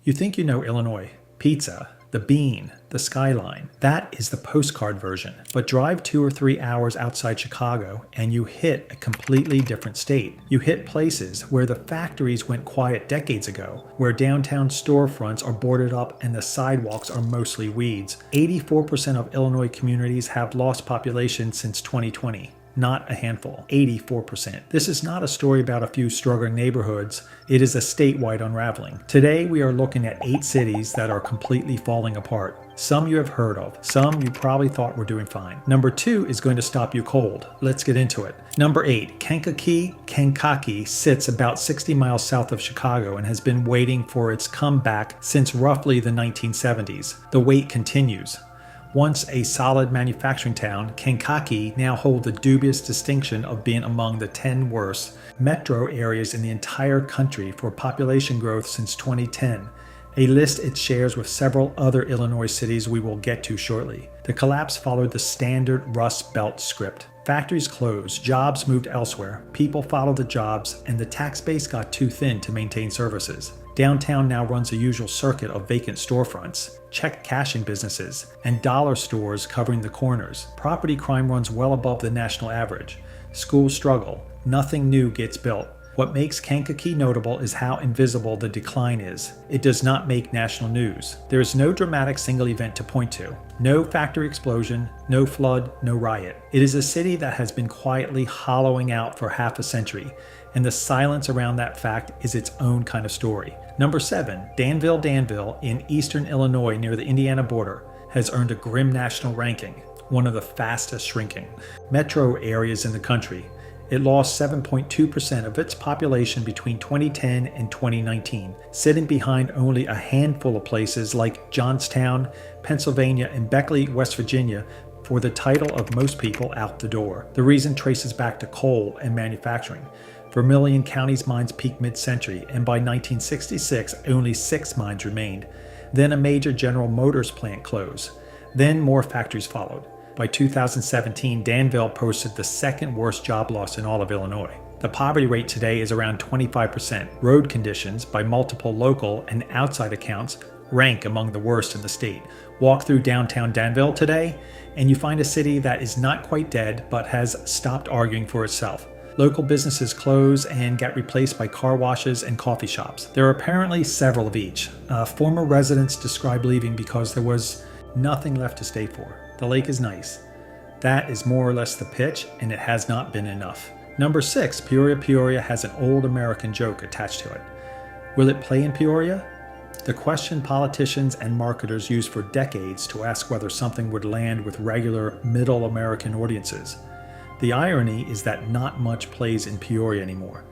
You think you know Illinois. Pizza, the bean, the skyline. That is the postcard version. But drive 2 or 3 hours outside Chicago and you hit a completely different state. You hit places where the factories went quiet decades ago, where downtown storefronts are boarded up and the sidewalks are mostly weeds. 84% of Illinois communities have lost population since 2020. Not a handful, 84%. This is not a story about a few struggling neighborhoods. It is a statewide unraveling. Today, we are looking at 8 cities that are completely falling apart. Some you have heard of. Some you probably thought were doing fine. Number 2 is going to stop you cold. Let's get into it. Number 8, Kankakee sits about 60 miles south of Chicago and has been waiting for its comeback since roughly the 1970s. The wait continues. Once a solid manufacturing town, Kankakee now holds the dubious distinction of being among the 10 worst metro areas in the entire country for population growth since 2010, a list it shares with several other Illinois cities we will get to shortly. The collapse followed the standard Rust Belt script. Factories closed, jobs moved elsewhere, people followed the jobs, and the tax base got too thin to maintain services. Downtown now runs a usual circuit of vacant storefronts, check cashing businesses, and dollar stores covering the corners. Property crime runs well above the national average. Schools struggle. Nothing new gets built. What makes Kankakee notable is how invisible the decline is. It does not make national news. There is no dramatic single event to point to. No factory explosion, no flood, no riot. It is a city that has been quietly hollowing out for half a century, and the silence around that fact is its own kind of story. Number 7, Danville in eastern Illinois near the Indiana border has earned a grim national ranking, one of the fastest shrinking metro areas in the country. It lost 7.2% of its population between 2010 and 2019, sitting behind only a handful of places like Johnstown, Pennsylvania, and Beckley, West Virginia, for the title of most people out the door. The reason traces back to coal and manufacturing. Vermilion County's mines peaked mid-century, and by 1966, only 6 mines remained. Then a major General Motors plant closed. Then more factories followed. By 2017, Danville posted the second worst job loss in all of Illinois. The poverty rate today is around 25%. Road conditions, by multiple local and outside accounts, rank among the worst in the state. Walk through downtown Danville today, and you find a city that is not quite dead, but has stopped arguing for itself. Local businesses close and get replaced by car washes and coffee shops. There are apparently several of each. Former residents describe leaving because there was nothing left to stay for. The lake is nice. That is more or less the pitch, and it has not been enough. Number 6, Peoria has an old American joke attached to it. Will it play in Peoria? The question politicians and marketers used for decades to ask whether something would land with regular middle American audiences. The irony is that not much plays in Peoria anymore.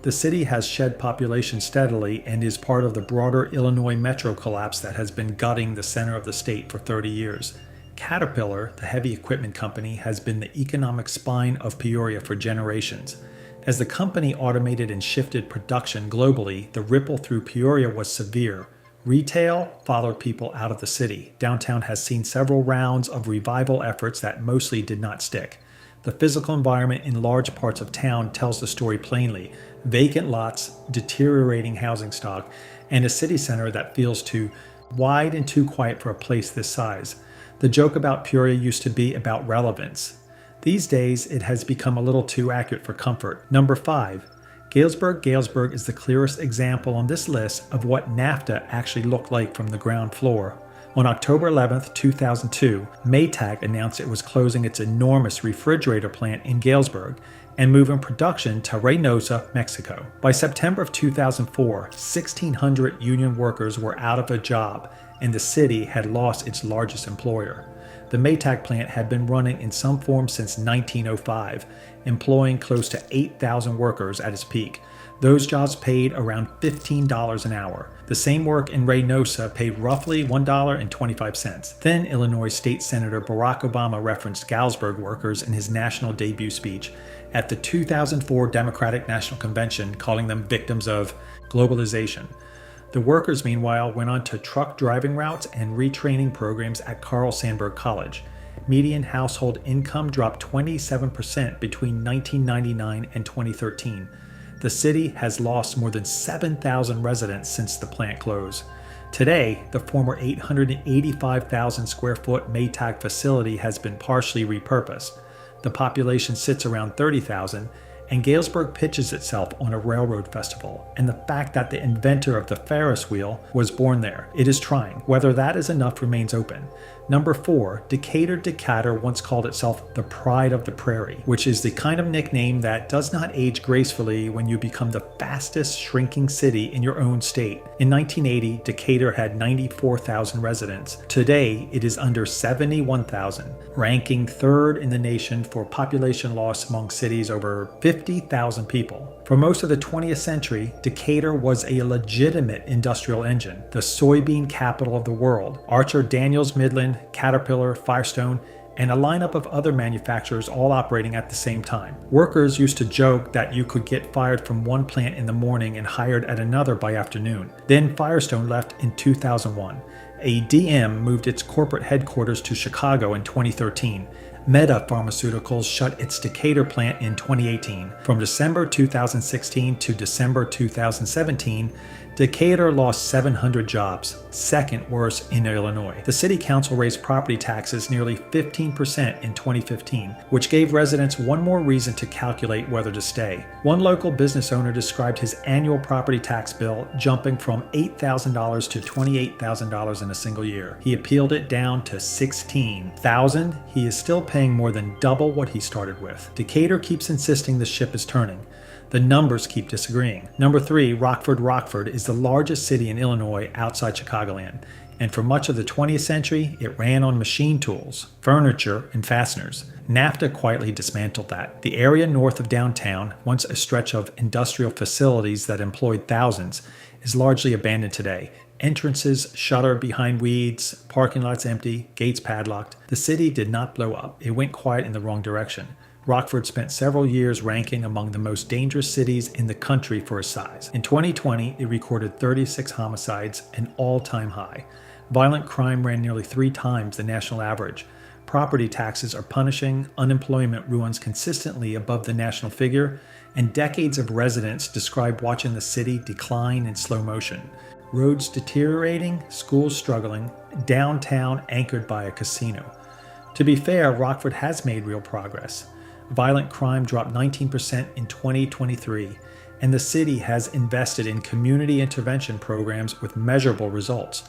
The city has shed population steadily and is part of the broader Illinois metro collapse that has been gutting the center of the state for 30 years. Caterpillar, the heavy equipment company, has been the economic spine of Peoria for generations. As the company automated and shifted production globally, the ripple through Peoria was severe. Retail followed people out of the city. Downtown has seen several rounds of revival efforts that mostly did not stick. The physical environment in large parts of town tells the story plainly. Vacant lots, deteriorating housing stock, and a city center that feels too wide and too quiet for a place this size. The joke about Peoria used to be about relevance. These days, it has become a little too accurate for comfort. Number 5, Galesburg is the clearest example on this list of what NAFTA actually looked like from the ground floor. On October 11, 2002, Maytag announced it was closing its enormous refrigerator plant in Galesburg and moving production to Reynosa, Mexico. By September of 2004, 1,600 union workers were out of a job, and the city had lost its largest employer. The Maytag plant had been running in some form since 1905, employing close to 8,000 workers at its peak. Those jobs paid around $15 an hour. The same work in Reynosa paid roughly $1.25. Then Illinois State Senator Barack Obama referenced Galesburg workers in his national debut speech at the 2004 Democratic National Convention, calling them victims of globalization. The workers, meanwhile, went on to truck driving routes and retraining programs at Carl Sandburg College. Median household income dropped 27% between 1999 and 2013. The city has lost more than 7,000 residents since the plant closed. Today, the former 885,000 square foot Maytag facility has been partially repurposed. The population sits around 30,000, and Galesburg pitches itself on a railroad festival, and the fact that the inventor of the Ferris wheel was born there. It is trying. Whether that is enough remains open. Number 4, Decatur once called itself the Pride of the Prairie, which is the kind of nickname that does not age gracefully when you become the fastest shrinking city in your own state. In 1980, Decatur had 94,000 residents. Today, it is under 71,000, ranking 3rd in the nation for population loss among cities over 50,000 people. For most of the 20th century, Decatur was a legitimate industrial engine, the soybean capital of the world. Archer Daniels Midland, Caterpillar, Firestone, and a lineup of other manufacturers all operating at the same time. Workers used to joke that you could get fired from one plant in the morning and hired at another by afternoon. Then Firestone left in 2001. ADM moved its corporate headquarters to Chicago in 2013. Meta Pharmaceuticals shut its Decatur plant in 2018. From December 2016 to December 2017, Decatur lost 700 jobs, second worst in Illinois. The city council raised property taxes nearly 15% in 2015, which gave residents one more reason to calculate whether to stay. One local business owner described his annual property tax bill jumping from $8,000 to $28,000 in a single year. He appealed it down to $16,000. He is still paying more than double what he started with. Decatur keeps insisting the ship is turning. The numbers keep disagreeing. Number 3, Rockford is the largest city in Illinois outside Chicagoland, and for much of the 20th century, it ran on machine tools, furniture, and fasteners. NAFTA quietly dismantled that. The area north of downtown, once a stretch of industrial facilities that employed thousands, is largely abandoned today. Entrances shutter behind weeds, parking lots empty, gates padlocked. The city did not blow up. It went quiet in the wrong direction. Rockford spent several years ranking among the most dangerous cities in the country for its size. In 2020, it recorded 36 homicides, an all-time high. Violent crime ran nearly 3 times the national average. Property taxes are punishing, unemployment runs consistently above the national figure, and decades of residents describe watching the city decline in slow motion. Roads deteriorating, schools struggling, downtown anchored by a casino. To be fair, Rockford has made real progress. Violent crime dropped 19% in 2023, and the city has invested in community intervention programs with measurable results.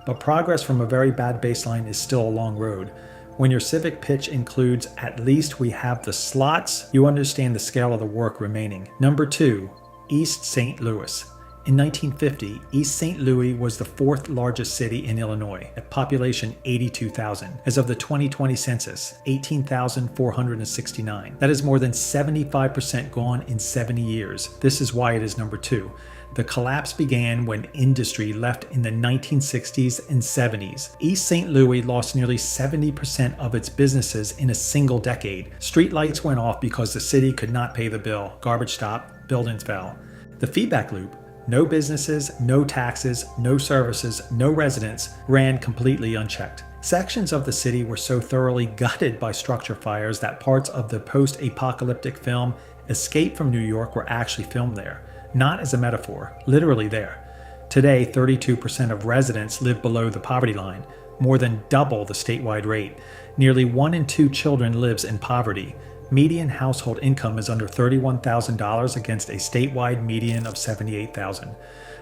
But progress from a very bad baseline is still a long road. When your civic pitch includes "at least we have the slots," you understand the scale of the work remaining. Number 2, East St. Louis. In 1950, East St. Louis was the 4th largest city in Illinois, at population 82,000. As of the 2020 census, 18,469. That is more than 75% gone in 70 years. This is why it is number 2. The collapse began when industry left in the 1960s and 70s. East St. Louis lost nearly 70% of its businesses in a single decade. Street lights went off because the city could not pay the bill. Garbage stopped, buildings fell. The feedback loop, no businesses, no taxes, no services, no residents, ran completely unchecked. Sections of the city were so thoroughly gutted by structure fires that parts of the post-apocalyptic film Escape from New York were actually filmed there. Not as a metaphor, literally there. Today, 32% of residents live below the poverty line, more than double the statewide rate. Nearly 1 in 2 children lives in poverty. Median household income is under $31,000 against a statewide median of $78,000.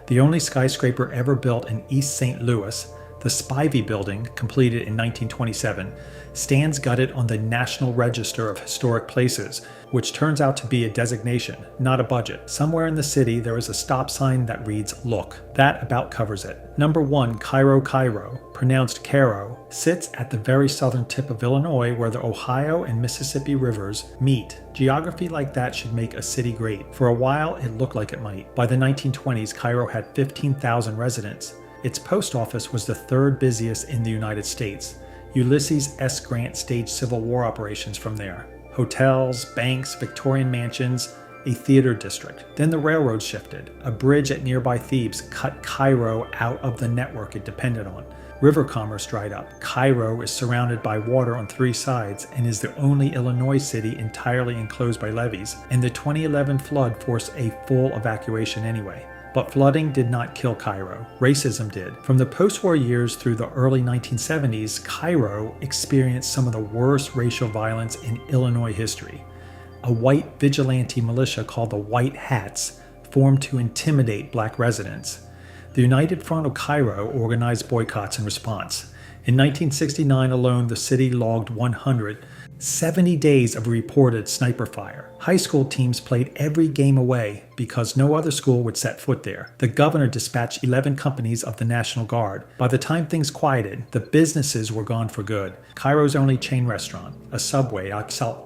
The only skyscraper ever built in East St. Louis, the Spivey Building, completed in 1927, stands gutted on the National Register of Historic Places, which turns out to be a designation, not a budget. Somewhere in the city there is a stop sign that reads "Look." That about covers it. Number 1, Cairo, pronounced Cairo, sits at the very southern tip of Illinois where the Ohio and Mississippi rivers meet. Geography like that should make a city great. For a while it looked like it might. By the 1920s, Cairo had 15,000 residents. Its post office was the 3rd busiest in the United States. Ulysses S. Grant staged Civil War operations from there. Hotels, banks, Victorian mansions, a theater district. Then the railroad shifted. A bridge at nearby Thebes cut Cairo out of the network it depended on. River commerce dried up. Cairo is surrounded by water on 3 sides and is the only Illinois city entirely enclosed by levees, and the 2011 flood forced a full evacuation anyway. But flooding did not kill Cairo. Racism did. From the post-war years through the early 1970s, Cairo experienced some of the worst racial violence in Illinois history. A white vigilante militia called the White Hats formed to intimidate black residents. The United Front of Cairo organized boycotts in response. In 1969 alone, the city logged 170 days of reported sniper fire. High school teams played every game away because no other school would set foot there. The governor dispatched 11 companies of the National Guard. By the time things quieted, the businesses were gone for good. Cairo's only chain restaurant, a Subway,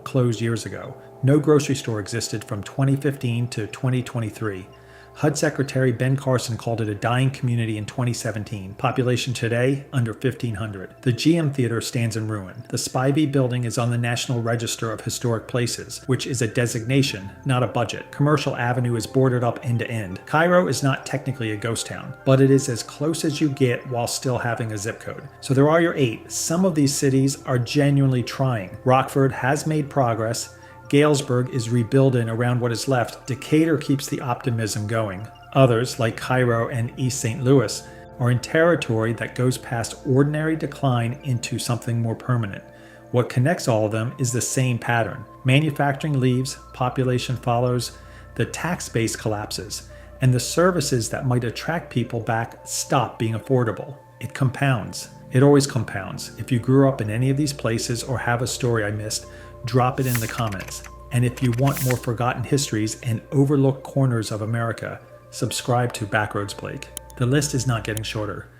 closed years ago. No grocery store existed from 2015 to 2023. HUD Secretary Ben Carson called it a dying community in 2017. Population today, under 1,500. The GM Theater stands in ruin. The Spivey building is on the National Register of Historic Places, which is a designation, not a budget. Commercial Avenue is boarded up end to end. Cairo is not technically a ghost town, but it is as close as you get while still having a zip code. So there are your 8. Some of these cities are genuinely trying. Rockford has made progress. Galesburg is rebuilding around what is left. Decatur keeps the optimism going. Others, like Cairo and East St. Louis, are in territory that goes past ordinary decline into something more permanent. What connects all of them is the same pattern. Manufacturing leaves, population follows, the tax base collapses, and the services that might attract people back stop being affordable. It compounds. It always compounds. If you grew up in any of these places or have a story I missed, drop it in the comments. And if you want more forgotten histories and overlooked corners of America, subscribe to Backroads Blake. The list is not getting shorter.